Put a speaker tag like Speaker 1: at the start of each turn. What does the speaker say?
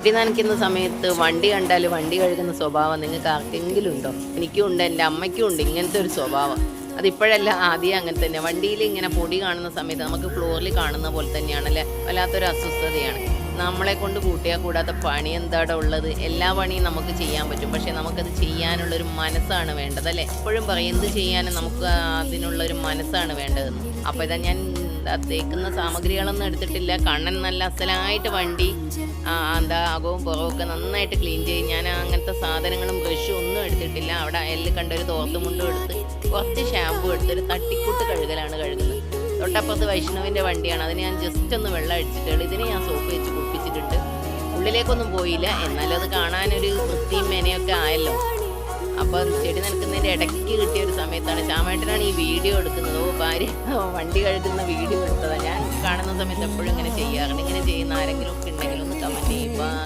Speaker 1: ചെടി നനയ്ക്കുന്ന സമയത്ത് വണ്ടി കണ്ടാൽ വണ്ടി കഴുകുന്ന സ്വഭാവം നിങ്ങൾക്ക് ആർക്കെങ്കിലും ഉണ്ടോ? എനിക്കും ഉണ്ട്, എൻ്റെ അമ്മയ്ക്കും ഉണ്ട് ഇങ്ങനത്തെ ഒരു സ്വഭാവം. അതിപ്പോഴല്ല, ആദ്യം അങ്ങനെ തന്നെ. വണ്ടിയിൽ ഇങ്ങനെ പൊടി കാണുന്ന സമയത്ത് നമുക്ക് ഫ്ലോറിൽ കാണുന്ന പോലെ തന്നെയാണല്ലേ, വല്ലാത്തൊരു അസ്വസ്ഥതയാണ്. നമ്മളെ കൊണ്ട് കൂട്ടിയാൽ കൂടാത്ത പണി എന്താടെ ഉള്ളത്? എല്ലാ പണിയും നമുക്ക് ചെയ്യാൻ പറ്റും, പക്ഷേ നമുക്കത് ചെയ്യാനുള്ളൊരു മനസ്സാണ് വേണ്ടത് അല്ലേ. എപ്പോഴും പറയും എന്ത് ചെയ്യാനും നമുക്ക് അതിനുള്ളൊരു മനസ്സാണ് വേണ്ടതെന്ന്. അപ്പോൾ ഇതാ ഞാൻ തേക്കുന്ന സാമഗ്രികളൊന്നും എടുത്തിട്ടില്ല. കണ്ണൻ നല്ല അസലായിട്ട് വണ്ടി അകവും പുറവും ഒക്കെ നന്നായിട്ട് ക്ലീൻ ചെയ്യും. ഞാൻ അങ്ങനത്തെ സാധനങ്ങളും ബ്രഷും ഒന്നും എടുത്തിട്ടില്ല. അവിടെ അയലിൽ കണ്ടൊരു തോർത്തുമുണ്ടും എടുത്ത് കുറച്ച് ഷാമ്പു എടുത്തൊരു തട്ടിക്കൂട്ട് കഴുകലാണ് കഴുകുന്നത്. തൊട്ടപ്പുറത്ത് വൈഷ്ണവിൻ്റെ വണ്ടിയാണ്, അതിന് ഞാൻ ജസ്റ്റ് ഒന്ന് വെള്ളം അടിച്ചിട്ടുള്ളൂ. ഇതിന് ഞാൻ സോപ്പ് വെച്ച് കുളിപ്പിച്ചിട്ടുണ്ട്. ഉള്ളിലേക്കൊന്നും പോയില്ല, എന്നാലും അത് കാണാനൊരു വൃത്തിയും മെനയൊക്കെ ആയല്ലോ. അപ്പോൾ ചെടി നനക്കുന്നതിൻ്റെ ഇടയ്ക്ക് കിട്ടിയ ഒരു സമയത്താണ് ശ്യാമേട്ടനാണ് ഈ വീഡിയോ എടുക്കുന്നത്. ഭാര്യ വണ്ടി കഴുകുന്ന വീഡിയോ എടുത്തതാണ്. ഞാൻ കാണുന്ന സമയത്ത് എപ്പോഴും ഇങ്ങനെ ചെയ്യാറുണ്ട്. ഇങ്ങനെ ചെയ്യുന്ന ആരെങ്കിലും ഒക്കെ ഉണ്ടെങ്കിൽ ഒന്ന് കമൻറ്റ് ചെയ്യുക.